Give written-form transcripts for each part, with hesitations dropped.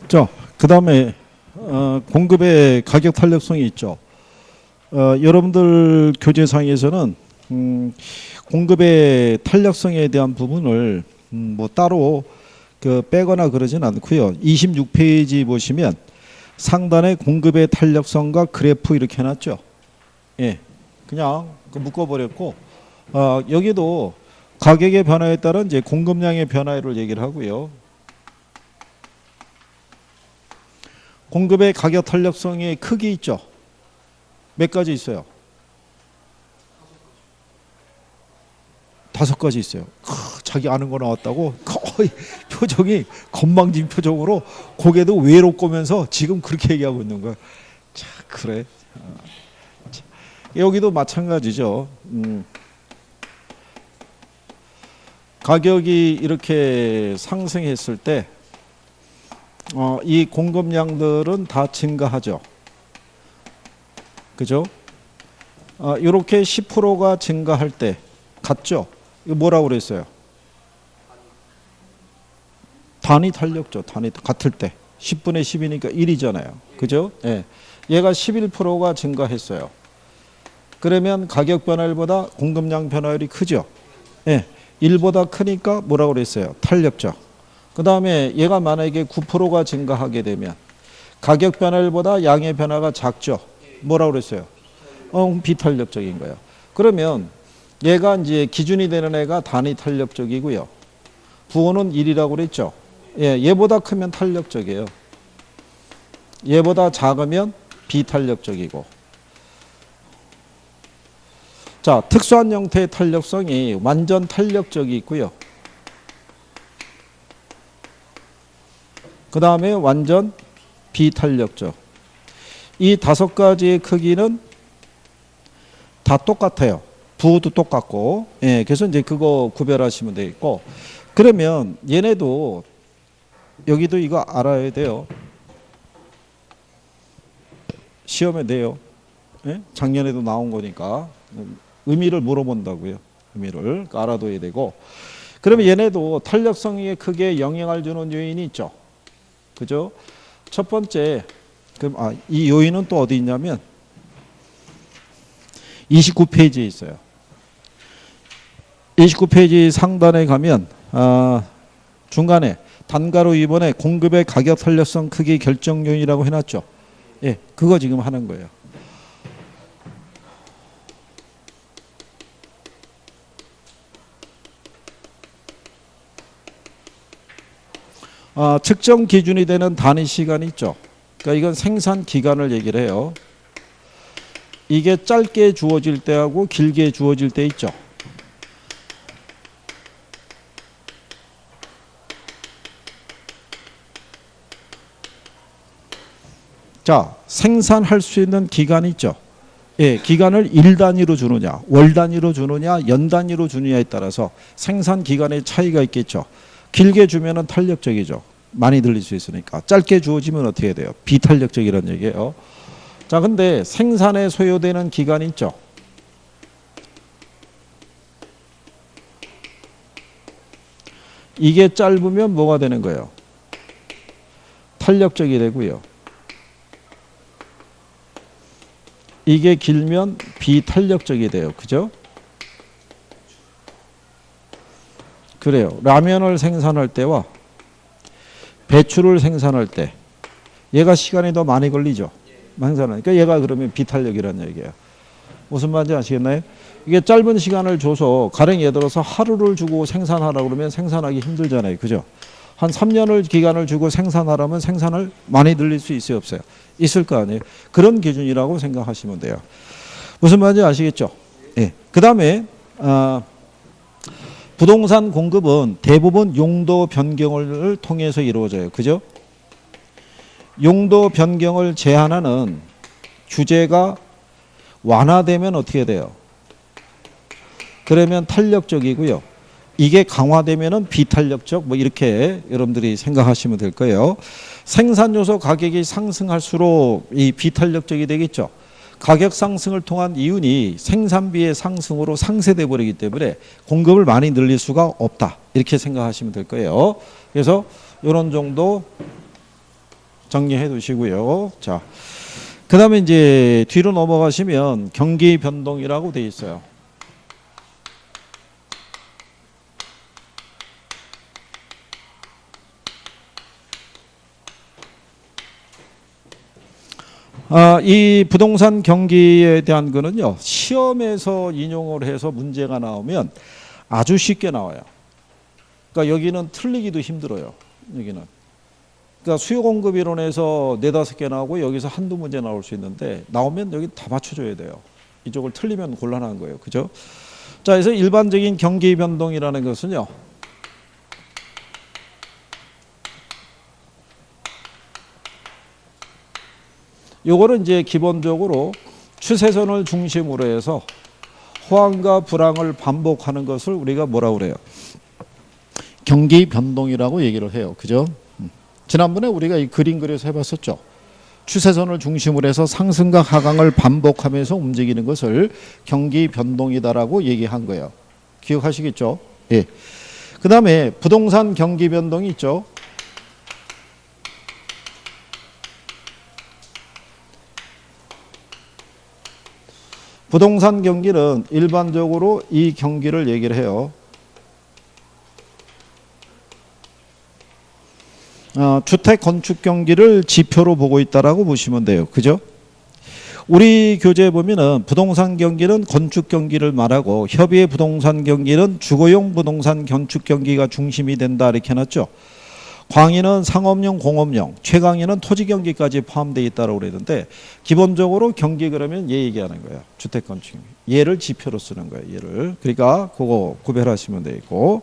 자, 그 다음에 공급의 가격 탄력성이 있죠. 여러분들 교재상에서는 공급의 탄력성에 대한 부분을 뭐 따로 빼거나 그러진 않고요. 26페이지 보시면 상단에 공급의 탄력성과 그래프 이렇게 해놨죠. 예, 그냥 묶어버렸고 여기도 가격의 변화에 따른 이제 공급량의 변화를 얘기를 하고요. 공급의 가격 탄력성의 크기 있죠. 몇 가지 있어요? 5가지 있어요. 자기 아는 거 나왔다고 거의 표정이 건방진 표정으로 고개도 외로 꼬면서 지금 그렇게 얘기하고 있는 거야. 자, 그래. 자, 여기도 마찬가지죠. 가격이 이렇게 상승했을 때 이 공급량들은 다 증가하죠. 그죠? 이렇게 10%가 증가할 때 같죠? 이거 뭐라고 그랬어요? 단위 탄력죠. 단위 같을 때 10분의 10이니까 1이잖아요. 그죠? 예. 얘가 11%가 증가했어요. 그러면 가격 변화율보다 공급량 변화율이 크죠. 예. 1보다 크니까 뭐라고 그랬어요? 탄력죠. 그 다음에 얘가 만약에 9%가 증가하게 되면 가격 변화율보다 양의 변화가 작죠. 뭐라고 그랬어요? 비탄력적인 거예요. 그러면 얘가 이제 기준이 되는 애가 단위 탄력적이고요. 부호는 1이라고 그랬죠. 예, 얘보다 크면 탄력적이에요. 얘보다 작으면 비탄력적이고. 자, 특수한 형태의 탄력성이 완전 탄력적이 있고요. 그 다음에 완전 비탄력적. 이 5가지의 크기는 다 똑같아요. 부호도 똑같고. 예, 그래서 이제 그거 구별하시면 되겠고. 그러면 얘네도 여기도 이거 알아야 돼요. 시험에 내요. 예? 작년에도 나온 거니까 의미를 물어본다고요. 의미를 알아둬야 되고. 그러면 얘네도 탄력성에 크게 영향을 주는 요인이 있죠. 그죠? 첫 번째, 이 요인은 또 어디 있냐면 29페이지에 있어요. 29페이지 상단에 가면 중간에 단가로 이번에 공급의 가격 탄력성 크기 결정 요인이라고 해놨죠. 예, 그거 지금 하는 거예요. 측정 기준이 되는 단위 시간이 있죠. 그러니까 이건 생산 기간을 얘기를 해요. 이게 짧게 주어질 때하고 길게 주어질 때 있죠. 자, 생산할 수 있는 기간이 있죠. 예, 기간을 일 단위로 주느냐, 월 단위로 주느냐, 연 단위로 주느냐에 따라서 생산 기간의 차이가 있겠죠. 길게 주면은 탄력적이죠. 많이 들릴 수 있으니까. 짧게 주어지면 어떻게 돼요? 비탄력적이라는 얘기예요. 자, 근데 생산에 소요되는 기간이 있죠. 이게 짧으면 뭐가 되는 거예요? 탄력적이 되고요. 이게 길면 비탄력적이 돼요. 그죠? 그래요. 라면을 생산할 때와 배추를 생산할 때 얘가 시간이 더 많이 걸리죠. 생산하니까 얘가 그러면 비탄력이라는 얘기예요. 무슨 말인지 아시겠나요? 이게 짧은 시간을 줘서 가령 예를 들어서 하루를 주고 생산하라고 그러면 생산하기 힘들잖아요. 그죠? 한 3년을 기간을 주고 생산하라면 생산을 많이 늘릴 수 있어요, 없어요? 있을 거 아니에요. 그런 기준이라고 생각하시면 돼요. 무슨 말인지 아시겠죠? 예. 그 다음에 부동산 공급은 대부분 용도 변경을 통해서 이루어져요. 그죠? 용도 변경을 제한하는 규제가 완화되면 어떻게 돼요? 그러면 탄력적이고요. 이게 강화되면은 비탄력적, 뭐 이렇게 여러분들이 생각하시면 될 거예요. 생산 요소 가격이 상승할수록 이 비탄력적이 되겠죠. 가격 상승을 통한 이윤이 생산비의 상승으로 상쇄돼 버리기 때문에 공급을 많이 늘릴 수가 없다. 이렇게 생각하시면 될 거예요. 그래서 이런 정도 정리해 두시고요. 자, 그 다음에 이제 뒤로 넘어가시면 경기 변동이라고 되어 있어요. 이 부동산 경기에 대한 거는요, 시험에서 인용을 해서 문제가 나오면 아주 쉽게 나와요. 그러니까 여기는 틀리기도 힘들어요. 여기는. 그러니까 수요 공급 이론에서 4-5개 나오고 여기서 한두 문제 나올 수 있는데 나오면 여기 다 맞춰줘야 돼요. 이쪽을 틀리면 곤란한 거예요. 그죠? 자, 그래서 일반적인 경기 변동이라는 것은요, 요거는 이제 기본적으로 추세선을 중심으로 해서 호황과 불황을 반복하는 것을 우리가 뭐라고 그래요? 경기 변동이라고 얘기를 해요. 그죠? 지난번에 우리가 이 그림 그려서 해봤었죠. 추세선을 중심으로 해서 상승과 하강을 반복하면서 움직이는 것을 경기 변동이다라고 얘기한 거예요. 기억하시겠죠? 예. 그 다음에 부동산 경기 변동이 있죠. 부동산 경기는 일반적으로 이 경기를 얘기를 해요. 주택 건축 경기를 지표로 보고 있다라고 보시면 돼요. 그죠? 우리 교재에 보면은 부동산 경기는 건축 경기를 말하고 협의의 부동산 경기는 주거용 부동산 건축 경기가 중심이 된다 이렇게 해놨죠. 광의는 상업용, 공업용, 최강의는 토지 경기까지 포함되어 있다고 그랬는데 기본적으로 경기 그러면 얘 얘기하는 거예요. 주택 건축 경기. 얘를 지표로 쓰는 거예요. 얘를. 그러니까 그거 구별하시면 되고,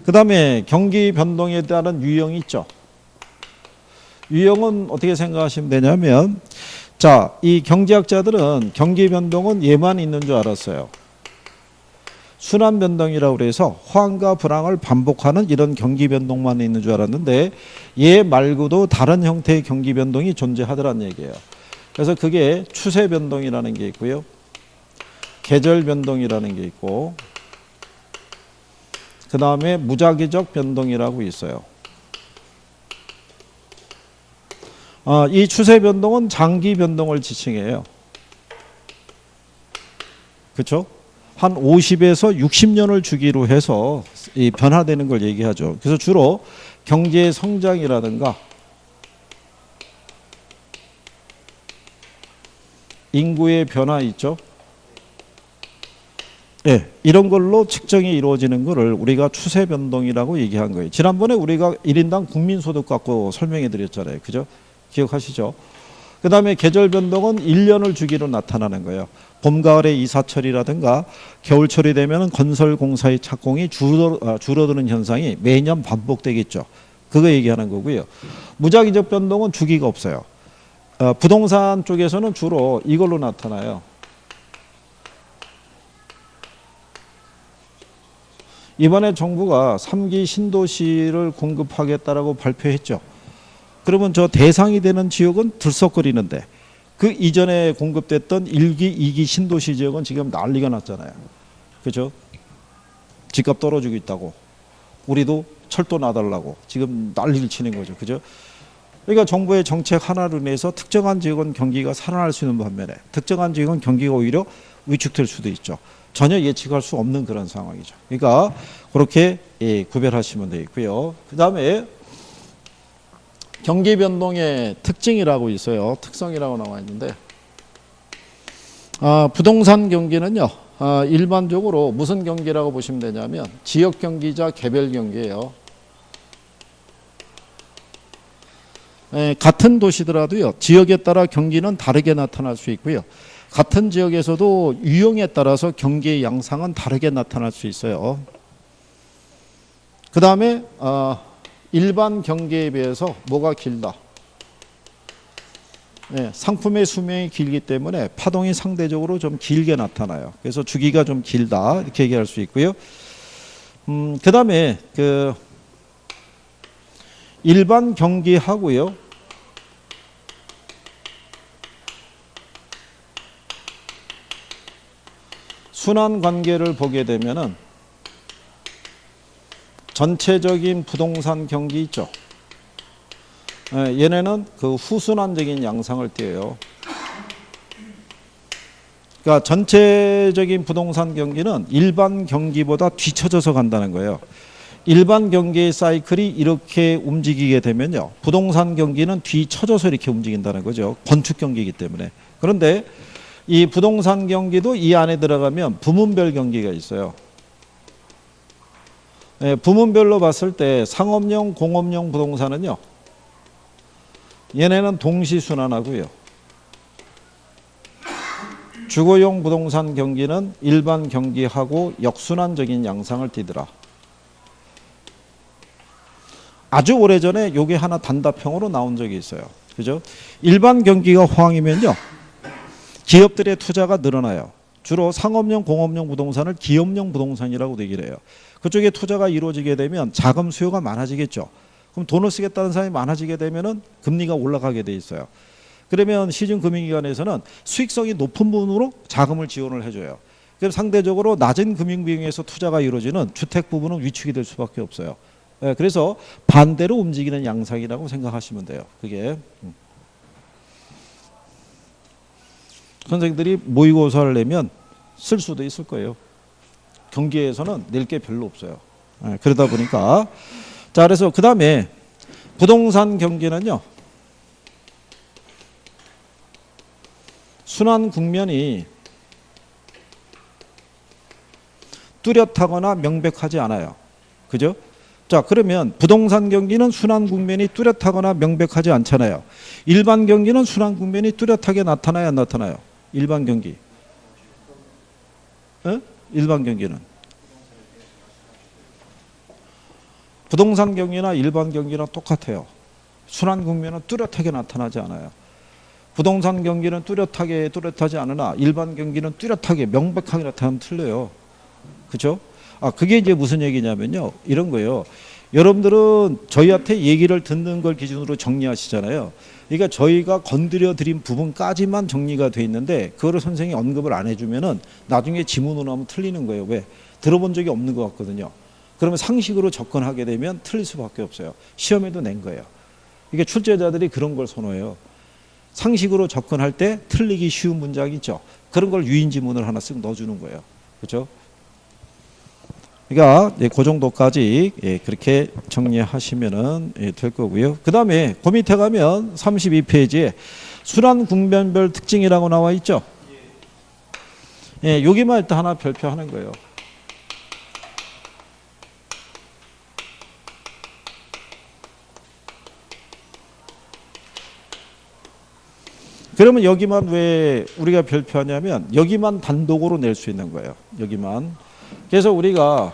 그 다음에 경기 변동에 따른 유형이 있죠. 유형은 어떻게 생각하시면 되냐면, 자, 이 경제학자들은 경기 변동은 얘만 있는 줄 알았어요. 순환 변동이라고 그래서 호황과 불황을 반복하는 이런 경기 변동만 있는 줄 알았는데 얘 말고도 다른 형태의 경기 변동이 존재하더란 얘기예요. 그래서 그게 추세 변동이라는 게 있고요. 계절 변동이라는 게 있고, 그 다음에 무작위적 변동이라고 있어요. 이 추세 변동은 장기 변동을 지칭해요. 그렇죠? 한 50에서 60년을 주기로 해서 이 변화되는 걸 얘기하죠. 그래서 주로 경제 성장이라든가 인구의 변화 있죠. 네, 이런 걸로 측정이 이루어지는 것을 우리가 추세 변동이라고 얘기한 거예요. 지난번에 우리가 1인당 국민소득 갖고 설명해 드렸잖아요. 그죠? 기억하시죠? 그 다음에 계절 변동은 1년을 주기로 나타나는 거예요. 봄, 가을의 이사철이라든가 겨울철이 되면 건설공사의 착공이 줄어드는 현상이 매년 반복되겠죠. 그거 얘기하는 거고요. 무작위적 변동은 주기가 없어요. 부동산 쪽에서는 주로 이걸로 나타나요. 이번에 정부가 3기 신도시를 공급하겠다라고 발표했죠. 그러면 저 대상이 되는 지역은 들썩거리는데 그 이전에 공급됐던 1기, 2기 신도시 지역은 지금 난리가 났잖아요. 그죠? 집값 떨어지고 있다고. 우리도 철도 놔달라고 지금 난리를 치는 거죠. 그죠? 그러니까 정부의 정책 하나로 인해서 특정한 지역은 경기가 살아날 수 있는 반면에 특정한 지역은 경기가 오히려 위축될 수도 있죠. 전혀 예측할 수 없는 그런 상황이죠. 그러니까 그렇게 구별하시면 되겠고요. 그 다음에 경기 변동의 특징이라고 있어요. 특성이라고 나와 있는데 부동산 경기는요. 일반적으로 무슨 경기라고 보시면 되냐면 지역 경기자 개별 경기예요. 같은 도시더라도요. 지역에 따라 경기는 다르게 나타날 수 있고요. 같은 지역에서도 유형에 따라서 경기의 양상은 다르게 나타날 수 있어요. 그 다음에 일반 경기에 비해서 뭐가 길다? 상품의 수명이 길기 때문에 파동이 상대적으로 좀 길게 나타나요. 그래서 주기가 좀 길다 이렇게 얘기할 수 있고요. 그 다음에 그 일반 경기하고요. 순환 관계를 보게 되면은 전체적인 부동산 경기 있죠. 얘네는 그 후순환적인 양상을 띄어요. 그러니까 전체적인 부동산 경기는 일반 경기보다 뒤처져서 간다는 거예요. 일반 경기의 사이클이 이렇게 움직이게 되면요, 부동산 경기는 뒤처져서 이렇게 움직인다는 거죠. 건축 경기이기 때문에. 그런데 이 부동산 경기도 이 안에 들어가면 부문별 경기가 있어요. 부문별로 봤을 때 상업용, 공업용 부동산은요, 얘네는 동시순환하고요. 주거용 부동산 경기는 일반 경기하고 역순환적인 양상을 띠더라. 아주 오래전에 요게 하나 단답형으로 나온 적이 있어요. 그죠? 일반 경기가 호황이면요, 기업들의 투자가 늘어나요. 주로 상업용, 공업용 부동산을 기업용 부동산이라고 얘기를 해요. 그쪽에 투자가 이루어지게 되면 자금 수요가 많아지겠죠. 그럼 돈을 쓰겠다는 사람이 많아지게 되면은 금리가 올라가게 돼 있어요. 그러면 시중금융기관에서는 수익성이 높은 부분으로 자금을 지원을 해줘요. 그럼 상대적으로 낮은 금융비용에서 투자가 이루어지는 주택 부분은 위축이 될 수밖에 없어요. 그래서 반대로 움직이는 양상이라고 생각하시면 돼요. 그게 선생님들이 모의고사를 내면 쓸 수도 있을 거예요. 경기에서는 낼 게 별로 없어요. 그러다 보니까 자, 그래서 그 다음에 부동산 경기는요, 순환 국면이 뚜렷하거나 명백하지 않아요. 그죠? 자, 그러면 부동산 경기는 순환 국면이 뚜렷하거나 명백하지 않잖아요. 일반 경기는 순환 국면이 뚜렷하게 나타나요, 안 나타나요? 일반 경기. 일반 경기는. 부동산 경기나 일반 경기나 똑같아요. 순환 국면은 뚜렷하게 나타나지 않아요. 부동산 경기는 뚜렷하지 않으나 일반 경기는 뚜렷하게 명백하게 나타나면 틀려요. 그죠? 그게 이제 무슨 얘기냐면요, 이런 거예요. 여러분들은 저희한테 얘기를 듣는 걸 기준으로 정리하시잖아요. 그러니까 저희가 건드려 드린 부분까지만 정리가 돼 있는데 그거를 선생님이 언급을 안 해주면은 나중에 지문으로 하면 틀리는 거예요. 왜? 들어본 적이 없는 것 같거든요. 그러면 상식으로 접근하게 되면 틀릴 수밖에 없어요. 시험에도 낸 거예요. 이게 출제자들이 그런 걸 선호해요. 상식으로 접근할 때 틀리기 쉬운 문장이 있죠. 그런 걸 유인지문을 하나씩 넣어주는 거예요. 그렇죠? 그러니까 그 정도까지 그렇게 정리하시면 될 거고요. 그 다음에 그 밑에 가면 32페이지에 순환 국면별 특징이라고 나와 있죠. 여기만 일단 하나 별표하는 거예요. 그러면 여기만 왜 우리가 별표하냐면 여기만 단독으로 낼 수 있는 거예요. 여기만. 그래서 우리가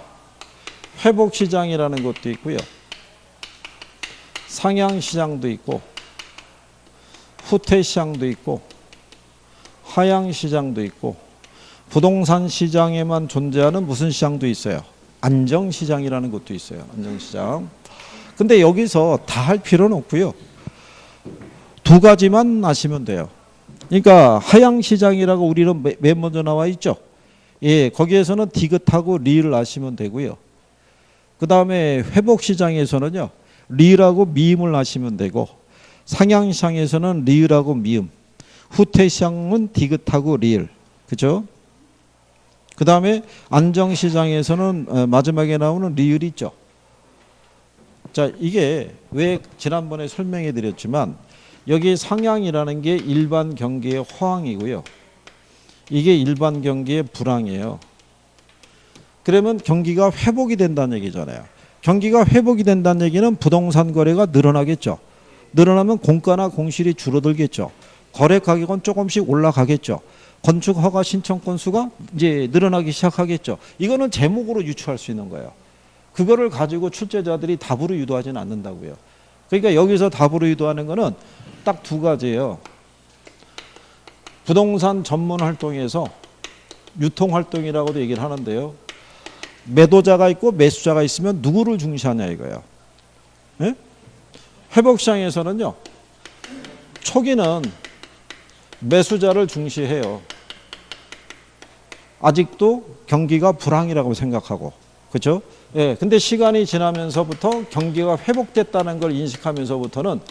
회복시장이라는 것도 있고요. 상향시장도 있고 후퇴시장도 있고 하향시장도 있고 부동산 시장에만 존재하는 무슨 시장도 있어요. 안정시장이라는 것도 있어요. 안정시장. 근데 여기서 다 할 필요는 없고요. 두 가지만 아시면 돼요. 그러니까 하향시장이라고 우리는 맨 먼저 나와 있죠. 거기에서는 디귿하고 리를 아시면 되고요. 그 다음에 회복시장에서는요, 리하고 미음을 아시면 되고, 상향시장에서는 리을하고 미음, 후퇴시장은 디귿하고 리을, 그죠? 그 다음에 안정시장에서는 마지막에 나오는 리을이 있죠. 자, 이게 왜 지난번에 설명해 드렸지만 여기 상향이라는 게 일반 경기의 호황이고요. 이게 일반 경기의 불황이에요. 그러면 경기가 회복이 된다는 얘기잖아요. 경기가 회복이 된다는 얘기는 부동산 거래가 늘어나겠죠. 늘어나면 공가나 공실이 줄어들겠죠. 거래 가격은 조금씩 올라가겠죠. 건축 허가 신청 건수가 이제 늘어나기 시작하겠죠. 이거는 제목으로 유추할 수 있는 거예요. 그거를 가지고 출제자들이 답으로 유도하지는 않는다고요. 그러니까 여기서 답으로 유도하는 거는 딱 두 가지예요. 부동산 전문 활동에서 유통 활동이라고도 얘기를 하는데요. 매도자가 있고 매수자가 있으면 누구를 중시하냐 이거예요. 예? 회복시장에서는요, 초기는 매수자를 중시해요. 아직도 경기가 불황이라고 생각하고, 그렇죠? 예. 근데 시간이 지나면서부터 경기가 회복됐다는 걸 인식하면서부터는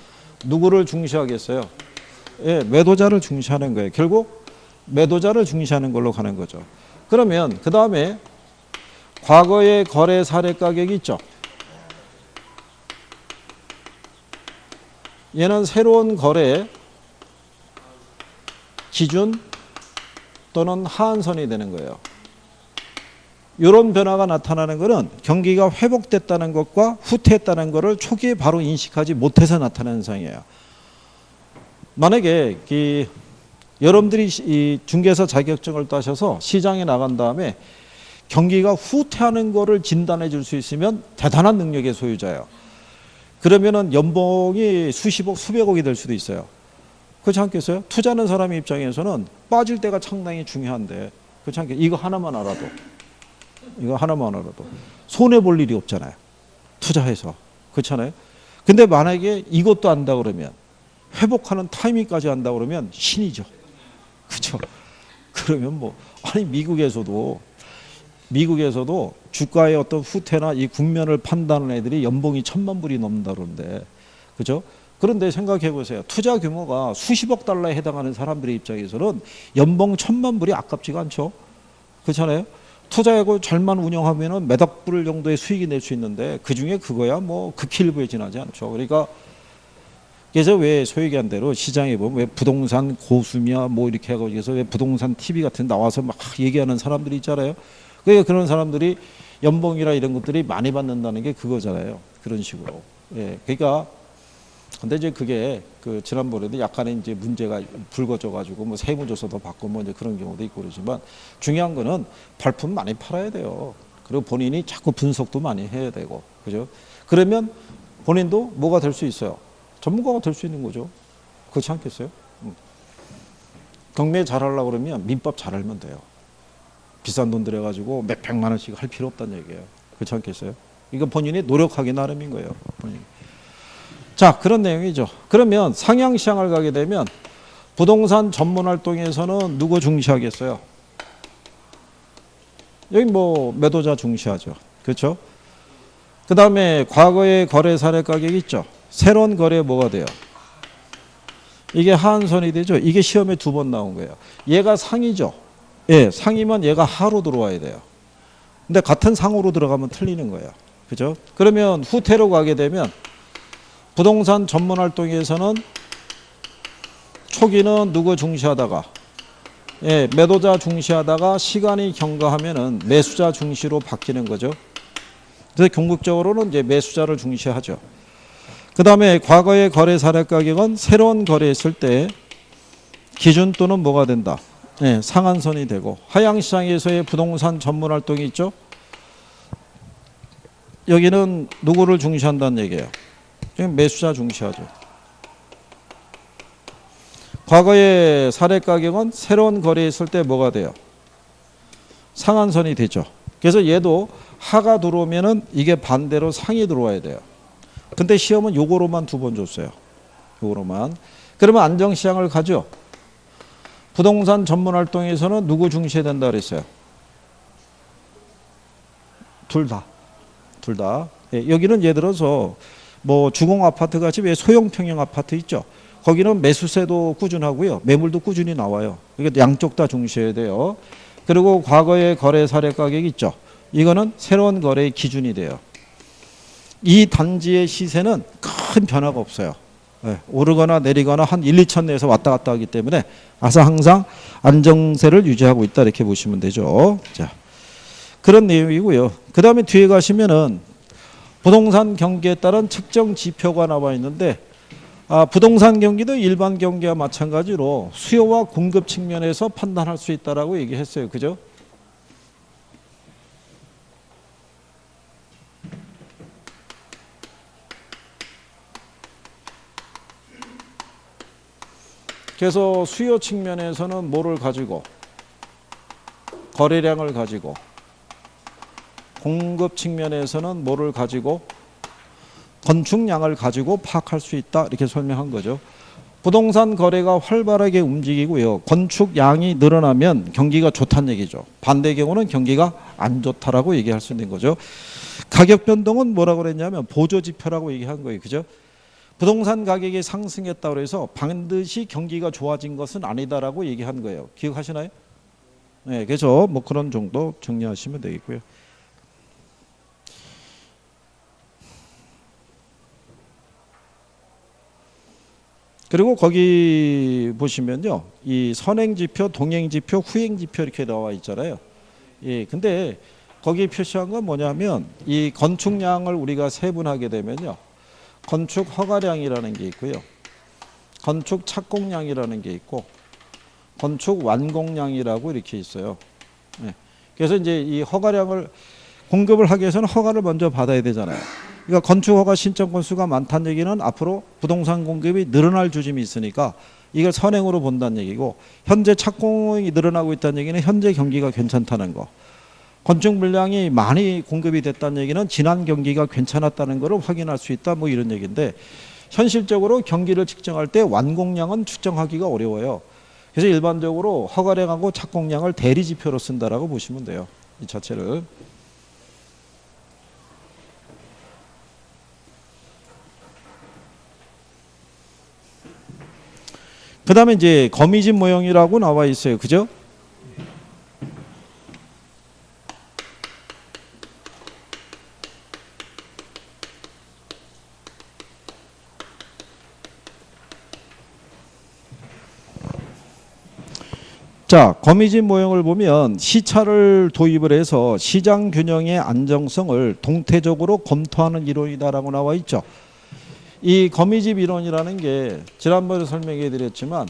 누구를 중시하겠어요? 예, 매도자를 중시하는 거예요. 결국 매도자를 중시하는 걸로 가는 거죠. 그러면 그 다음에 과거의 거래 사례 가격이 있죠. 얘는 새로운 거래 기준 또는 하한선이 되는 거예요. 이런 변화가 나타나는 것은 경기가 회복됐다는 것과 후퇴했다는 것을 초기에 바로 인식하지 못해서 나타나는 현상이에요. 만약에 여러분들이 이 중개사 자격증을 따셔서 시장에 나간 다음에 경기가 후퇴하는 것을 진단해 줄 수 있으면 대단한 능력의 소유자예요. 그러면은 연봉이 수십억, 수백억이 될 수도 있어요. 그렇지 않겠어요? 투자하는 사람의 입장에서는 빠질 때가 상당히 중요한데, 그렇지 않겠어요? 이거 하나만 알아도 손해 볼 일이 없잖아요. 투자해서. 그렇잖아요? 근데 만약에 이것도 안다 그러면, 회복하는 타이밍까지 안다 그러면 신이죠. 그렇죠? 그러면 뭐 아니 미국에서도 주가의 어떤 후퇴나 이 국면을 판단하는 애들이 연봉이 1,000만 불이 넘는다 그러는데, 그죠? 그런데 생각해 보세요. 투자 규모가 수십억 달러에 해당하는 사람들의 입장에서는 연봉 1,000만 불이 아깝지가 않죠. 그렇잖아요? 투자하고 잘만 운영하면은 몇억 불 정도의 수익이 낼 수 있는데 그 중에 그거야 뭐 극히 일부에 지나지 않죠. 그러니까 그래서 왜 소유기한 대로 시장에 보면 왜 부동산 고수며 뭐 이렇게 하고 그래서 왜 부동산 TV 같은 데 나와서 막 얘기하는 사람들이 있잖아요. 그러니까 그런 사람들이 연봉이나 이런 것들이 많이 받는다는 게 그거잖아요. 그런 식으로. 예. 그러니까 근데 이제 그게 그 지난번에도 약간의 이제 문제가 불거져 가지고 뭐 세무조사도 받고 뭐 이제 그런 경우도 있고 그러지만 중요한 거는 발품 많이 팔아야 돼요. 그리고 본인이 자꾸 분석도 많이 해야 되고. 그죠? 그러면 본인도 뭐가 될 수 있어요? 전문가가 될 수 있는 거죠. 그렇지 않겠어요? 경매 잘하려고 그러면 민법 잘 알면 돼요. 비싼 돈 들여가지고 몇 백만 원씩 할 필요 없다는 얘기예요. 그렇지 않겠어요? 이건 본인이 노력하기 나름인 거예요. 본인이. 자, 그런 내용이죠. 그러면 상향시장을 가게 되면 부동산 전문 활동에서는 누구 중시하겠어요? 여기 뭐 매도자 중시하죠. 그렇죠? 그 다음에 과거의 거래 사례 가격이 있죠. 새로운 거래에 뭐가 돼요? 이게 하한선이 되죠. 이게 시험에 2번 나온 거예요. 얘가 상이죠. 예, 상이면 얘가 하로 들어와야 돼요. 근데 같은 상으로 들어가면 틀리는 거예요. 그죠? 그러면 후퇴로 가게 되면 부동산 전문 활동에서는 초기는 누구 중시하다가 예, 매도자 중시하다가 시간이 경과하면은 매수자 중시로 바뀌는 거죠. 그래서 궁극적으로는 이제 매수자를 중시하죠. 그 다음에 과거의 거래 사례 가격은 새로운 거래했을 때 기준 또는 뭐가 된다? 네, 상한선이 되고 하향시장에서의 부동산 전문 활동이 있죠. 여기는 누구를 중시한다는 얘기예요. 매수자 중시하죠. 과거의 사례 가격은 새로운 거래했을 때 뭐가 돼요? 상한선이 되죠. 그래서 얘도 하가 들어오면은 이게 반대로 상이 들어와야 돼요. 근데 시험은 요거로만 2번 줬어요. 요거로만. 그러면 안정시장을 가죠. 부동산 전문 활동에서는 누구 중시해야 된다 그랬어요? 둘 다. 예, 여기는 예를 들어서 뭐 주공 아파트 같이 왜 소형 평형 아파트 있죠. 거기는 매수세도 꾸준하고요. 매물도 꾸준히 나와요. 그러니까 양쪽 다 중시해야 돼요. 그리고 과거의 거래 사례 가격이 있죠. 이거는 새로운 거래의 기준이 돼요. 이 단지의 시세는 큰 변화가 없어요. 네, 오르거나 내리거나 한 1, 2천 내에서 왔다 갔다 하기 때문에 항상 안정세를 유지하고 있다 이렇게 보시면 되죠. 자, 그런 내용이고요. 그 다음에 뒤에 가시면은 부동산 경기에 따른 측정 지표가 나와 있는데 부동산 경기도 일반 경기와 마찬가지로 수요와 공급 측면에서 판단할 수 있다라고 얘기했어요. 그죠? 그래서 수요 측면에서는 뭐를 가지고 거래량을 가지고 공급 측면에서는 뭐를 가지고 건축량을 가지고 파악할 수 있다 이렇게 설명한 거죠. 부동산 거래가 활발하게 움직이고요. 건축량이 늘어나면 경기가 좋다는 얘기죠. 반대의 경우는 경기가 안 좋다라고 얘기할 수 있는 거죠. 가격 변동은 뭐라고 그랬냐면 보조지표라고 얘기한 거예요. 그죠? 부동산 가격이 상승했다고 해서 반드시 경기가 좋아진 것은 아니다라고 얘기한 거예요. 기억하시나요? 네, 그래서 뭐 그런 정도 정리하시면 되겠고요. 그리고 거기 보시면요, 이 선행지표, 동행지표, 후행지표 이렇게 나와 있잖아요. 예, 근데 거기 표시한 건 뭐냐면 이 건축량을 우리가 세분하게 되면요, 건축 허가량이라는 게 있고요, 건축 착공량이라는 게 있고, 건축 완공량이라고 이렇게 있어요. 예. 그래서 이제 이 허가량을 공급을 하기 위해서는 허가를 먼저 받아야 되잖아요. 그러니까 건축 허가 신청 건수가 많다는 얘기는 앞으로 부동산 공급이 늘어날 조짐이 있으니까 이걸 선행으로 본다는 얘기고, 현재 착공이 늘어나고 있다는 얘기는 현재 경기가 괜찮다는 거. 건축 물량이 많이 공급이 됐다는 얘기는 지난 경기가 괜찮았다는 것을 확인할 수 있다, 뭐 이런 얘기인데, 현실적으로 경기를 측정할 때 완공량은 측정하기가 어려워요. 그래서 일반적으로 허가량하고 착공량을 대리지표로 쓴다라고 보시면 돼요, 이 자체를. 그 다음에 이제 거미집 모형이라고 나와 있어요. 그죠? 자, 거미집 모형을 보면 시차를 도입을 해서 시장 균형의 안정성을 동태적으로 검토하는 이론이다라고 나와 있죠. 이 거미집 이론이라는 게 지난번에 설명해 드렸지만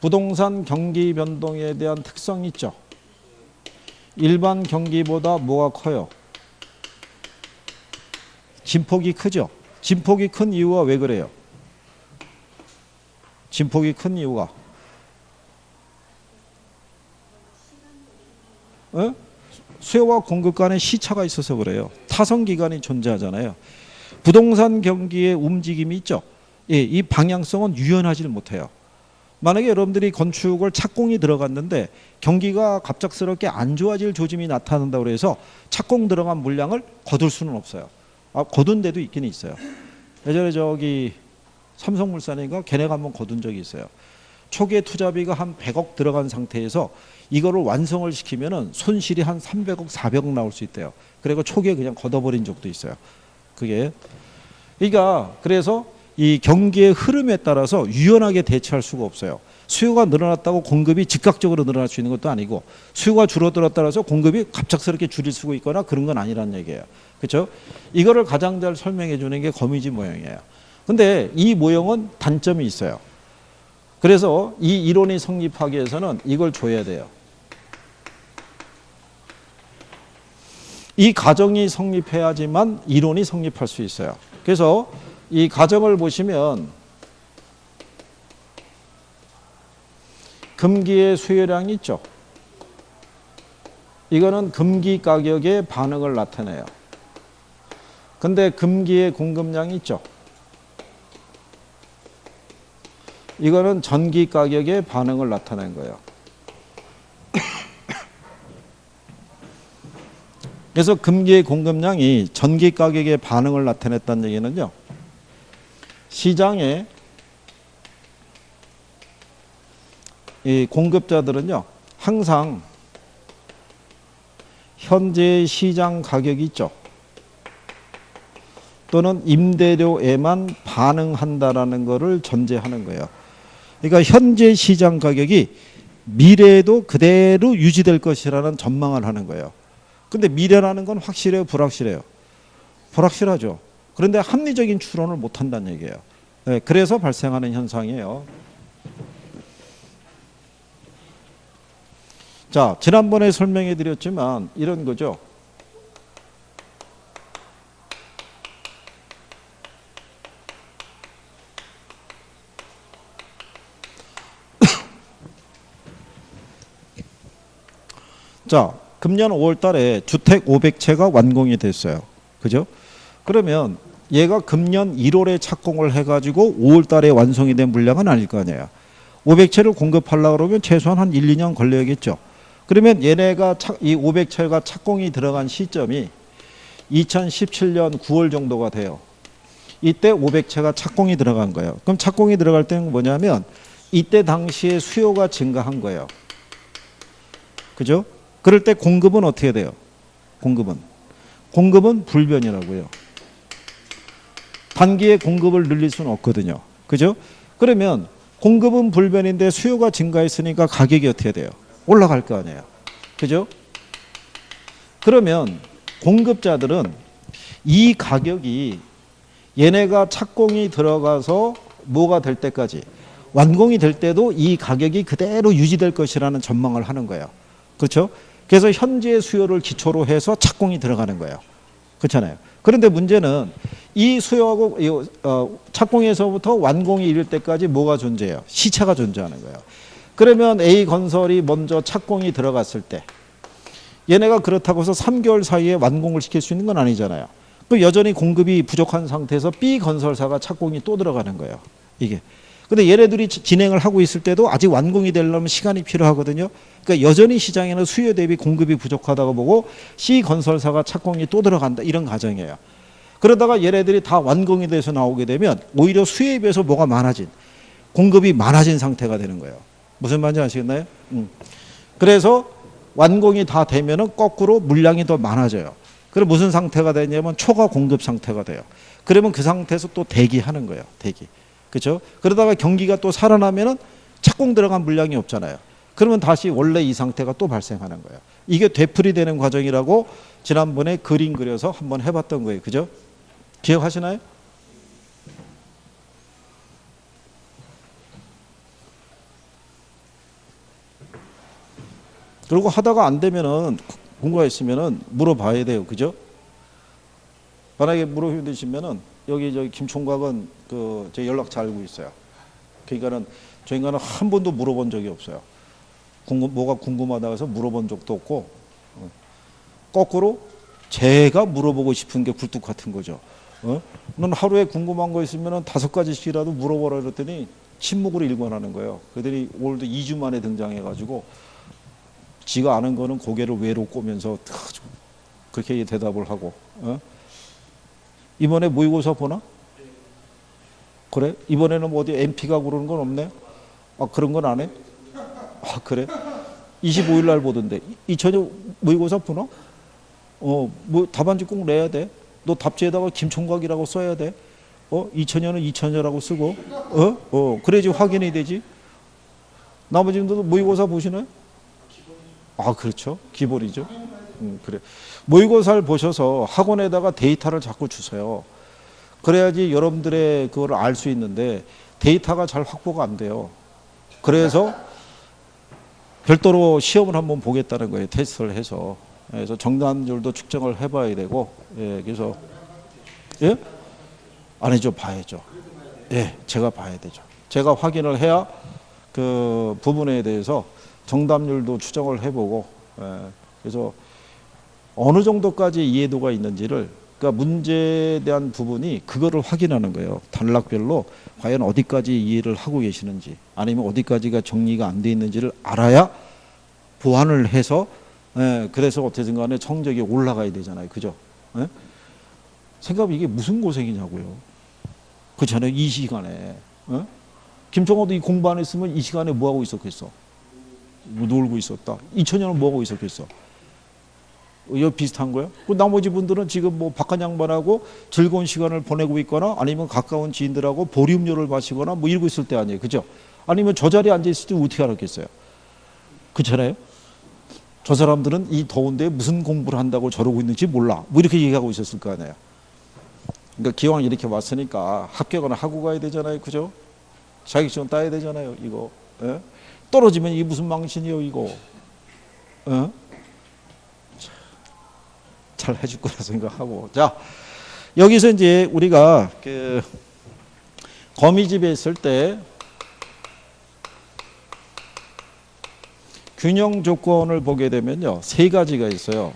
부동산 경기 변동에 대한 특성이 있죠. 일반 경기보다 뭐가 커요? 진폭이 크죠. 진폭이 큰 이유가 왜 그래요? 진폭이 큰 이유가 수요와 공급 간의 시차가 있어서 그래요. 타성기간이 존재하잖아요. 부동산 경기의 움직임이 있죠. 예, 이 방향성은 유연하지 못해요. 만약에 여러분들이 건축을 착공이 들어갔는데 경기가 갑작스럽게 안 좋아질 조짐이 나타난다고 해서 착공 들어간 물량을 거둘 수는 없어요. 거둔 데도 있긴 있어요. 예전에 저기 삼성물산인가 걔네가 한번 거둔 적이 있어요. 초기에 투자비가 한 100억 들어간 상태에서 이거를 완성을 시키면은 손실이 한 300억, 400억 나올 수 있대요. 그리고 초기에 그냥 걷어버린 적도 있어요. 그게. 그러니까 그래서 이 경기의 흐름에 따라서 유연하게 대처할 수가 없어요. 수요가 늘어났다고 공급이 즉각적으로 늘어날 수 있는 것도 아니고, 수요가 줄어들었다고 해서 공급이 갑작스럽게 줄일 수가 있거나 그런 건 아니라는 얘기예요. 그렇죠? 이거를 가장 잘 설명해 주는 게 거미집 모형이에요. 근데 이 모형은 단점이 있어요. 그래서 이 이론이 성립하기 위해서는 이걸 줘야 돼요. 이 가정이 성립해야지만 이론이 성립할 수 있어요. 그래서 이 가정을 보시면 금기의 수요량이 있죠. 이거는 금기 가격의 반응을 나타내요. 근데 금기의 공급량이 있죠. 이거는 전기 가격의 반응을 나타낸 거예요. 그래서 금기의 공급량이 전기 가격의 반응을 나타냈다는 얘기는요, 시장에 이 공급자들은요 항상 현재 시장 가격이 있죠, 또는 임대료에만 반응한다라는 것을 전제하는 거예요. 그러니까 현재 시장 가격이 미래에도 그대로 유지될 것이라는 전망을 하는 거예요. 근데 미래라는 건 확실해요, 불확실해요? 불확실하죠. 그런데 합리적인 추론을 못 한다는 얘기예요. 네, 그래서 발생하는 현상이에요. 자, 지난번에 설명해 드렸지만 이런 거죠. 자, 금년 5월 달에 주택 500채가 완공이 됐어요. 그죠? 그러면 얘가 금년 1월에 착공을 해가지고 5월 달에 완성이 된 물량은 아닐 거 아니에요. 500채를 공급하려고 그러면 최소한 한 1, 2년 걸려야겠죠. 그러면 얘네가 이 500채가 착공이 들어간 시점이 2017년 9월 정도가 돼요. 이때 500채가 착공이 들어간 거예요. 그럼 착공이 들어갈 때는 뭐냐면 이때 당시에 수요가 증가한 거예요. 그죠? 그럴 때 공급은 어떻게 돼요? 공급은 불변이라고요. 단기에 공급을 늘릴 수는 없거든요. 그죠? 그러면 공급은 불변인데 수요가 증가했으니까 가격이 어떻게 돼요? 올라갈 거 아니에요. 그죠? 그러면 공급자들은 이 가격이 얘네가 착공이 들어가서 뭐가 될 때까지, 완공이 될 때도 이 가격이 그대로 유지될 것이라는 전망을 하는 거예요. 그렇죠? 그래서 현재 수요를 기초로 해서 착공이 들어가는 거예요. 그렇잖아요. 그런데 문제는 이 수요하고 착공에서부터 완공이 이를 때까지 뭐가 존재해요? 시차가 존재하는 거예요. 그러면 A건설이 먼저 착공이 들어갔을 때 얘네가 그렇다고 해서 3개월 사이에 완공을 시킬 수 있는 건 아니잖아요. 그 여전히 공급이 부족한 상태에서 B건설사가 착공이 또 들어가는 거예요. 이게. 근데 얘네들이 진행을 하고 있을 때도 아직 완공이 되려면 시간이 필요하거든요. 그러니까 여전히 시장에는 수요 대비 공급이 부족하다고 보고 C건설사가 착공이 또 들어간다. 이런 가정이에요. 그러다가 얘네들이 다 완공이 돼서 나오게 되면 오히려 수요에 비해서 뭐가 많아진, 공급이 많아진 상태가 되는 거예요. 무슨 말인지 아시겠나요? 그래서 완공이 다 되면은 거꾸로 물량이 더 많아져요. 그럼 무슨 상태가 되냐면 초과 공급 상태가 돼요. 그러면 그 상태에서 또 대기하는 거예요. 대기. 그렇죠? 그러다가 경기가 또 살아나면은 착공 들어간 물량이 없잖아요. 그러면 다시 원래 이 상태가 또 발생하는 거예요. 이게 되풀이되는 과정이라고 지난번에 그림 그려서 한번 해봤던 거예요. 그죠? 기억하시나요? 그리고 하다가 안 되면은 공부가 있으면은 물어봐야 돼요. 그죠? 만약에 물어보시면은 여기 저기 김 총각은 제 연락처 알고 있어요. 그러니까는 저희가는 한 번도 물어본 적이 없어요. 뭐가 궁금하다고 해서 물어본 적도 없고, 거꾸로 제가 물어보고 싶은 게 굴뚝 같은 거죠. 넌 하루에 궁금한 거 있으면은 5가지씩이라도 물어보라 그랬더니 침묵으로 일관하는 거예요. 그랬더니 오늘도 2주 만에 등장해가지고 지가 아는 거는 고개를 외로 꼬면서 그렇게 대답을 하고. 이번에 모의고사 보나? 그래? 이번에는 뭐 어디 MP가 그러는 건 없네? 아, 그런 건 안 해? 아, 그래? 25일 날 보던데. 2000년 모의고사 보나? 뭐 답안지 꼭 내야 돼? 너 답지에다가 김총각이라고 써야 돼? 2000년은 2000년이라고 쓰고. 그래야지 확인이 되지. 나머지 분들도 모의고사 보시나요? 아, 그렇죠. 기본이죠. 그래. 모의고사를 보셔서 학원에다가 데이터를 자꾸 주세요. 그래야지 여러분들의 그걸 알 수 있는데 데이터가 잘 확보가 안 돼요. 그래서 별도로 시험을 한번 보겠다는 거예요. 테스트를 해서. 그래서 정답률도 측정을 해봐야 되고, 예, 그래서 예? 아니죠, 봐야죠. 예, 제가 봐야 되죠. 제가 확인을 해야 그 부분에 대해서 정답률도 추정을 해보고, 예, 그래서 어느 정도까지 이해도가 있는지를, 그러니까 문제에 대한 부분이 그거를 확인하는 거예요. 단락별로 과연 어디까지 이해를 하고 계시는지, 아니면 어디까지가 정리가 안 돼 있는지를 알아야 보완을 해서, 예, 그래서 어쨌든 간에 성적이 올라가야 되잖아요. 그죠? 예? 생각해 이게 무슨 고생이냐고요. 그렇잖아요. 이 시간에. 예? 김종호도 이 공부 안 했으면 이 시간에 뭐 하고 있었겠어? 뭐 놀고 있었다. 2000년은 뭐 하고 있었겠어? 이거 비슷한 거예요? 그 나머지 분들은 지금 뭐 바깥 양반하고 즐거운 시간을 보내고 있거나 아니면 가까운 지인들하고 보리음료를 마시거나 뭐 이러고 있을 때 아니에요. 그죠? 아니면 저 자리에 앉아 있을 때 어떻게 알았겠어요? 그렇잖아요? 저 사람들은 이 더운데 무슨 공부를 한다고 저러고 있는지 몰라. 뭐 이렇게 얘기하고 있었을 거 아니에요. 그러니까 기왕 이렇게 왔으니까 합격은 하고 가야 되잖아요. 그죠? 자격증 따야 되잖아요. 이거. 예? 떨어지면 이게 무슨 망신이에요, 이거. 예? 잘 해줄 거라 생각하고. 자, 여기서 이제 우리가 그 거미집에 있을 때 균형 조건을 보게 되면요, 3가지가 있어요.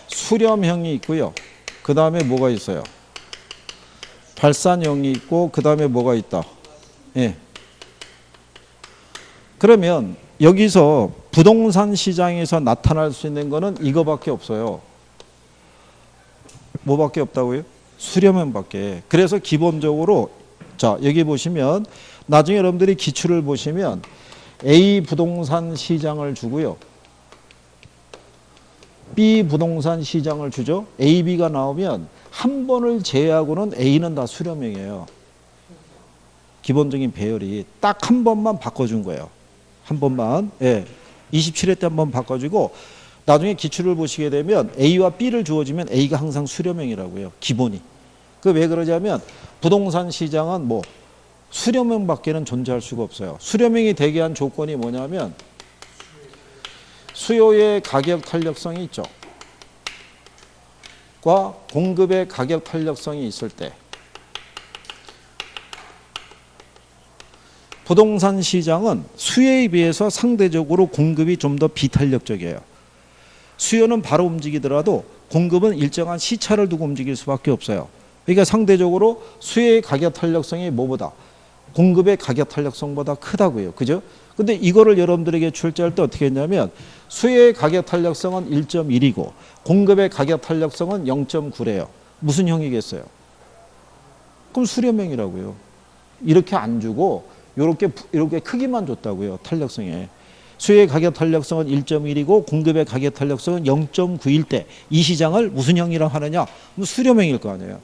수렴형이 있고요. 그 다음에 뭐가 있어요? 발산형이 있고, 그 다음에 뭐가 있다? 예. 그러면 여기서 부동산 시장에서 나타날 수 있는 거는 이거밖에 없어요. 뭐밖에 없다고요? 수렴형밖에. 그래서 기본적으로 자 여기 보시면 나중에 여러분들이 기출을 보시면 A 부동산 시장을 주고요. B 부동산 시장을 주죠. A, B가 나오면 한 번을 제외하고는 A는 다 수렴형이에요. 기본적인 배열이 딱 한 번만 바꿔준 거예요. 한 번만. 예. 27회 때 한 번 바꿔주고 나중에 기출을 보시게 되면 A와 B를 주어지면 A가 항상 수렴형이라고요. 기본이. 그 왜 그러냐면 부동산 시장은 뭐 수렴형밖에는 존재할 수가 없어요. 수렴형이 되게 한 조건이 뭐냐면 수요의 가격 탄력성이 있죠. 과 공급의 가격 탄력성이 있을 때 부동산 시장은 수요에 비해서 상대적으로 공급이 좀 더 비탄력적이에요. 수요는 바로 움직이더라도 공급은 일정한 시차를 두고 움직일 수밖에 없어요. 그러니까 상대적으로 수요의 가격 탄력성이 뭐보다 공급의 가격 탄력성보다 크다고요. 그죠? 근데 이거를 여러분들에게 출제할 때 어떻게 했냐면 수요의 가격 탄력성은 1.1이고 공급의 가격 탄력성은 0.9래요. 무슨 형이겠어요? 그럼 수렴형이라고요. 이렇게 안 주고 이렇게 크기만 줬다고요. 탄력성에. 수요의 가격 탄력성은 1.1이고 공급의 가격 탄력성은 0.9일 때 이 시장을 무슨 형이라고 하느냐? 그럼 수렴형일 거 아니에요.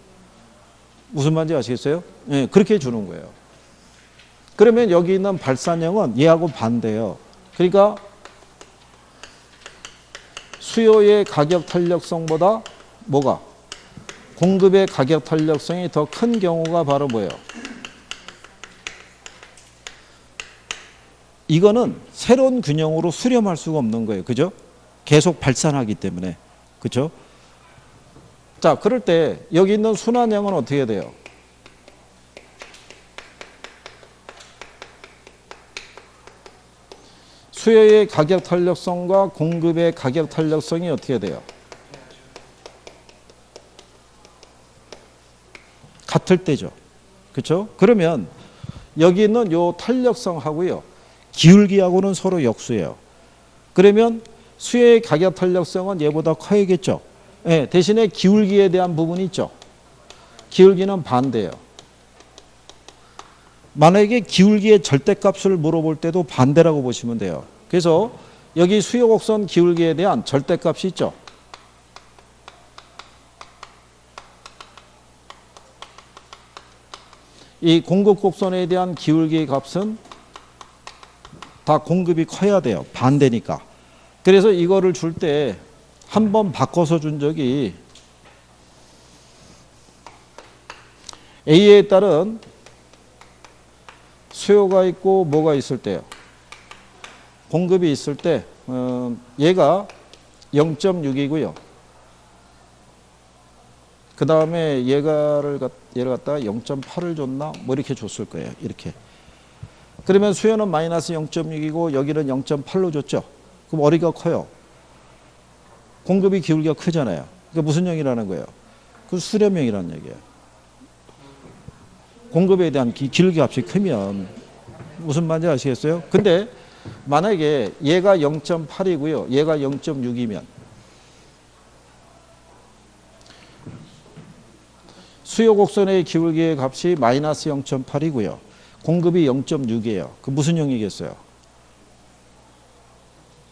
무슨 말인지 아시겠어요? 네, 그렇게 주는 거예요. 그러면 여기 있는 발산형은 얘하고 반대예요. 그러니까 수요의 가격 탄력성보다 뭐가? 공급의 가격 탄력성이 더 큰 경우가 바로 뭐예요? 이거는 새로운 균형으로 수렴할 수가 없는 거예요. 그죠? 계속 발산하기 때문에. 그죠? 자, 그럴 때 여기 있는 순환형은 어떻게 돼요? 수요의 가격 탄력성과 공급의 가격 탄력성이 어떻게 돼요? 같을 때죠. 그렇죠? 그러면 여기 있는 요 탄력성하고요. 기울기하고는 서로 역수예요. 그러면 수요의 가격 탄력성은 얘보다 커야겠죠. 네, 대신에 기울기에 대한 부분이 있죠. 기울기는 반대예요. 만약에 기울기의 절대값을 물어볼 때도 반대라고 보시면 돼요. 그래서 여기 수요 곡선 기울기에 대한 절대값이 있죠. 이 공급 곡선에 대한 기울기의 값은 다 공급이 커야 돼요. 반대니까. 그래서 이거를 줄 때 한 번 바꿔서 준 적이 A에 따른 수요가 있고 뭐가 있을 때요? 공급이 있을 때 얘가 0.6이고요. 그 다음에 얘를 갖다가 0.8을 줬나? 뭐 이렇게 줬을 거예요. 이렇게. 그러면 수요는 마이너스 0.6이고 여기는 0.8로 줬죠. 그럼 어디가 커요? 공급이 기울기가 크잖아요. 그러니까 무슨 형이라는 거예요? 그 수렴형이라는 얘기예요. 공급에 대한 기울기 값이 크면 무슨 말인지 아시겠어요? 근데 만약에 얘가 0.8이고요. 얘가 0.6이면 수요 곡선의 기울기의 값이 마이너스 0.8이고요. 공급이 0.6이에요. 그 무슨 형이겠어요?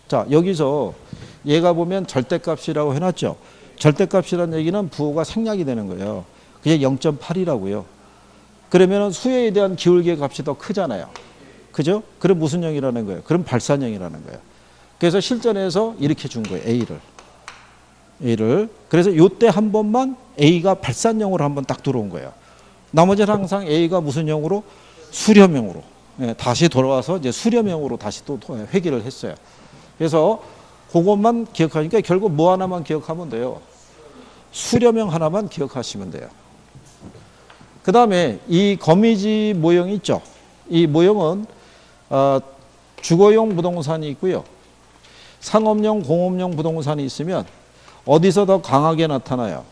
자, 여기서 얘가 보면 절대값이라고 해놨죠. 절대값이라는 얘기는 부호가 생략이 되는 거예요. 그게 0.8이라고요. 그러면 수요에 대한 기울기의 값이 더 크잖아요. 그죠? 그럼 무슨 형이라는 거예요? 그럼 발산형이라는 거예요. 그래서 실전에서 이렇게 준 거예요. A를. 그래서 이때 한 번만 A가 발산형으로 한번 딱 들어온 거예요. 나머지는 항상 A가 무슨 형으로? 수렴형으로. 예, 다시 돌아와서 이제 수렴형으로 다시 또 회귀를 했어요. 그래서 그것만 기억하니까 결국 뭐 하나만 기억하면 돼요. 수렴형 하나만 기억하시면 돼요. 그 다음에 이 거미지 모형 있죠. 이 모형은 주거용 부동산이 있고요. 상업용, 공업용 부동산이 있으면 어디서 더 강하게 나타나요?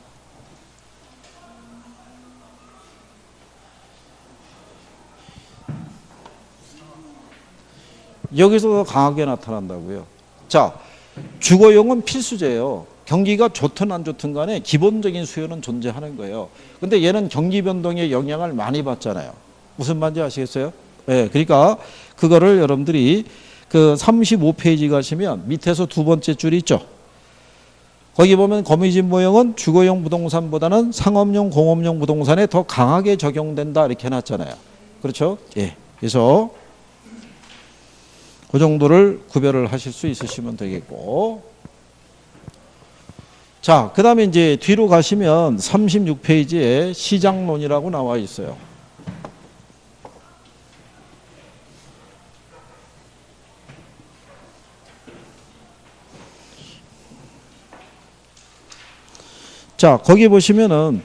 여기서 더 강하게 나타난다고요. 자, 주거용은 필수제예요. 경기가 좋든 안 좋든 간에 기본적인 수요는 존재하는 거예요. 근데 얘는 경기 변동에 영향을 많이 받잖아요. 무슨 말인지 아시겠어요? 네, 그러니까 그거를 여러분들이 그 35페이지 가시면 밑에서 두 번째 줄이 있죠. 거기 보면 거미집 모형은 주거용 부동산보다는 상업용, 공업용 부동산에 더 강하게 적용된다 이렇게 해놨잖아요. 그렇죠? 예. 그래서 그 정도를 구별을 하실 수 있으시면 되겠고. 자, 그 다음에 이제 뒤로 가시면 36페이지에 시장론이라고 나와 있어요. 자, 거기 보시면은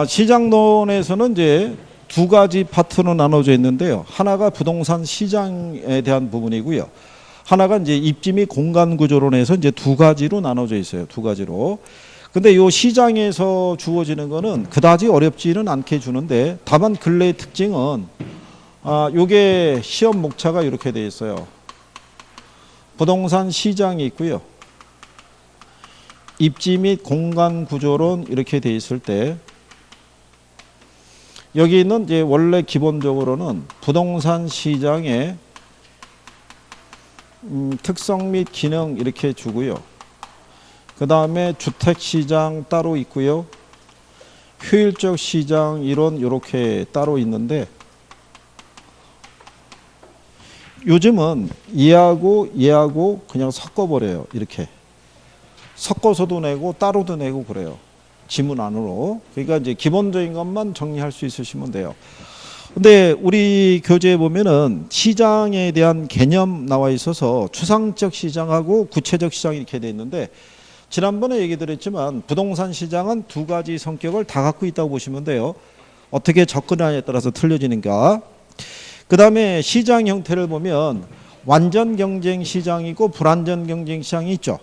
시장론에서는 이제 두 가지 파트로 나눠져 있는데요. 하나가 부동산 시장에 대한 부분이고요. 하나가 이제 입지 및 공간 구조론에서 이제 두 가지로 나눠져 있어요. 두 가지로. 근데 요 시장에서 주어지는 거는 그다지 어렵지는 않게 주는데 다만 근래의 특징은 요게 시험 목차가 이렇게 돼 있어요. 부동산 시장이 있고요. 입지 및 공간 구조론 이렇게 돼 있을 때 여기는 이제 원래 기본적으로는 부동산 시장의 특성 및 기능 이렇게 주고요. 그 다음에 주택시장 따로 있고요. 효율적 시장 이론 이렇게 따로 있는데 요즘은 얘하고 그냥 섞어버려요. 이렇게 섞어서도 내고 따로도 내고 그래요. 지문 안으로. 그러니까 이제 기본적인 것만 정리할 수 있으시면 돼요. 근데 우리 교재에 보면은 시장에 대한 개념 나와 있어서 추상적 시장하고 구체적 시장 이렇게 돼 있는데 지난번에 얘기 드렸지만 부동산 시장은 두 가지 성격을 다 갖고 있다고 보시면 돼요. 어떻게 접근하냐에 따라서 틀려지니까. 그 다음에 시장 형태를 보면 완전 경쟁 시장이고 불완전 경쟁 시장이 있죠.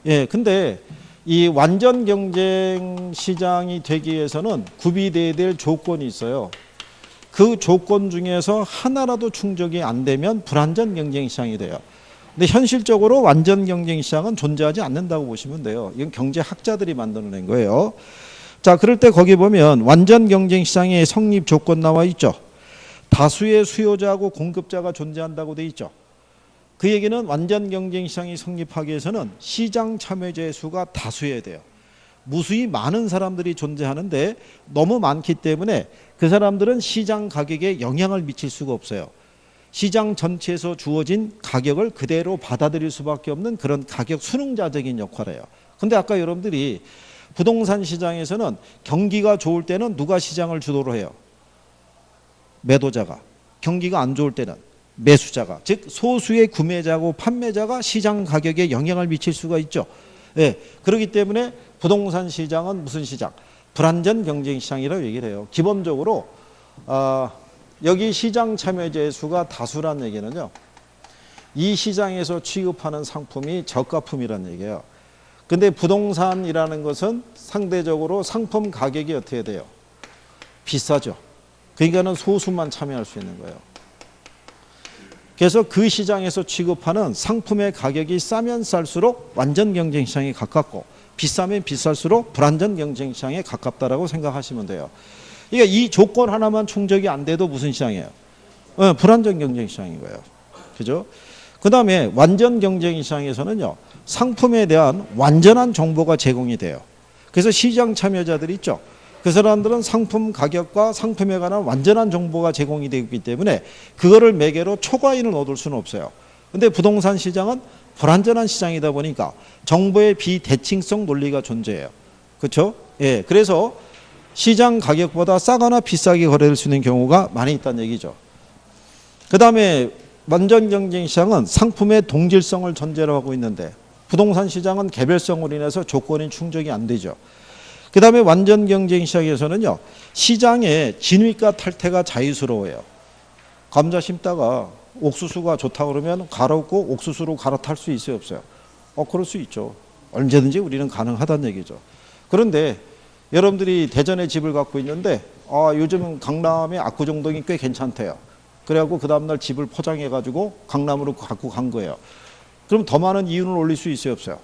예, 근데 이 완전 경쟁 시장이 되기 위해서는 구비돼야 될 조건이 있어요. 그 조건 중에서 하나라도 충족이 안 되면 불완전 경쟁 시장이 돼요. 근데 현실적으로 완전 경쟁 시장은 존재하지 않는다고 보시면 돼요. 이건 경제학자들이 만들어낸 거예요. 자, 그럴 때 거기 보면 완전 경쟁 시장의 성립 조건 나와 있죠. 다수의 수요자하고 공급자가 존재한다고 돼 있죠. 그 얘기는 완전 경쟁 시장이 성립하기 위해서는 시장 참여자의 수가 다수여야 돼요. 무수히 많은 사람들이 존재하는데 너무 많기 때문에 그 사람들은 시장 가격에 영향을 미칠 수가 없어요. 시장 전체에서 주어진 가격을 그대로 받아들일 수밖에 없는 그런 가격 수능자적인 역할을 해요. 근데 아까 여러분들이 부동산 시장에서는 경기가 좋을 때는 누가 시장을 주도로 해요? 매도자가. 경기가 안 좋을 때는 매수자가. 즉 소수의 구매자고 판매자가 시장 가격에 영향을 미칠 수가 있죠. 네, 그렇기 때문에 부동산 시장은 무슨 시장? 불완전 경쟁 시장이라고 얘기를 해요. 기본적으로 여기 시장 참여자의 수가 다수란 얘기는요. 이 시장에서 취급하는 상품이 저가품이라는 얘기예요. 근데 부동산이라는 것은 상대적으로 상품 가격이 어떻게 돼요? 비싸죠. 그러니까는 소수만 참여할 수 있는 거예요. 그래서 그 시장에서 취급하는 상품의 가격이 싸면 쌀수록 완전 경쟁 시장에 가깝고 비싸면 비쌀수록 불완전 경쟁 시장에 가깝다라고 생각하시면 돼요. 그러니까 이 조건 하나만 충족이 안 돼도 무슨 시장이에요? 불완전 경쟁 시장인 거예요. 그죠? 그 다음에 완전 경쟁 시장에서는요, 상품에 대한 완전한 정보가 제공이 돼요. 그래서 시장 참여자들이 있죠. 그 사람들은 상품 가격과 상품에 관한 완전한 정보가 제공이 되어 있기 때문에 그거를 매개로 초과인을 얻을 수는 없어요. 근데 부동산 시장은 불완전한 시장이다 보니까 정보의 비대칭성 논리가 존재해요. 그렇죠? 예, 그래서 시장 가격보다 싸거나 비싸게 거래될 수 있는 경우가 많이 있다는 얘기죠. 그 다음에 완전 경쟁 시장은 상품의 동질성을 전제로 하고 있는데 부동산 시장은 개별성으로 인해서 조건이 충족이 안 되죠. 그 다음에 완전 경쟁 시장에서는요, 시장의 진위가 탈퇴가 자유스러워요. 감자 심다가 옥수수가 좋다 그러면 갈아엎고 옥수수로 갈아탈 수 있어요, 없어요? 그럴 수 있죠. 언제든지 우리는 가능하다는 얘기죠. 그런데 여러분들이 대전에 집을 갖고 있는데 요즘 강남의 압구정동이 꽤 괜찮대요. 그래갖고 그 다음날 집을 포장해가지고 강남으로 갖고 간 거예요. 그럼 더 많은 이윤을 올릴 수 있어요, 없어요?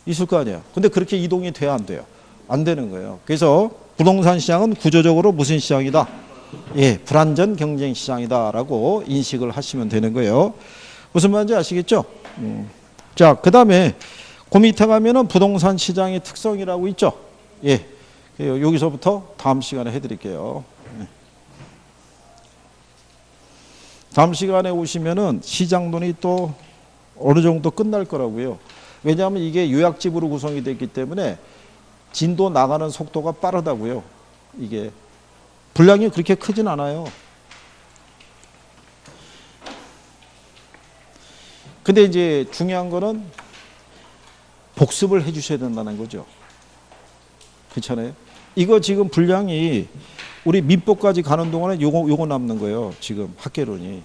있을 거 아니에요. 근데 그렇게 이동이 돼야 안 돼요. 안 되는 거예요. 그래서 부동산 시장은 구조적으로 무슨 시장이다? 예, 불안전 경쟁 시장이다라고 인식을 하시면 되는 거예요. 무슨 말인지 아시겠죠? 자, 그 다음에 그 밑에 가면은 부동산 시장의 특성이라고 있죠? 예, 여기서부터 다음 시간에 해드릴게요. 다음 시간에 오시면은 시장론이 또 어느 정도 끝날 거라고요. 왜냐하면 이게 요약집으로 구성이 됐기 때문에 진도 나가는 속도가 빠르다고요. 이게 분량이 그렇게 크진 않아요. 근데 이제 중요한 거는 복습을 해 주셔야 된다는 거죠. 그렇잖아요. 이거 지금 분량이 우리 민법까지 가는 동안에 요거 남는 거예요. 지금 학계론이.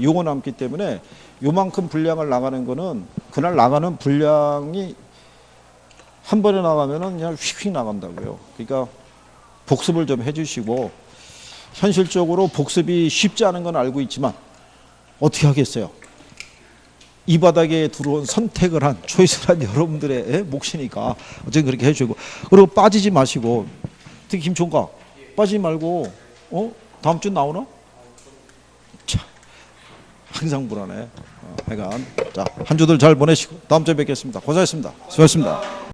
요거 남기 때문에 요만큼 분량을 나가는 거는 그날 나가는 분량이 한 번에 나가면은 그냥 휙휙 나간다고요. 그러니까 복습을 좀 해주시고, 현실적으로 복습이 쉽지 않은 건 알고 있지만 어떻게 하겠어요? 이 바닥에 들어온 선택을 한, 초이스를 한 여러분들의 몫이니까 어쨌든 그렇게 해주고, 그리고 빠지지 마시고, 특히 김총각 빠지지 말고, 다음 주 나오나? 자, 항상 불안해. 하여간 자, 한 주들 잘 보내시고 다음 주에 뵙겠습니다. 고생하셨습니다. 수고하셨습니다.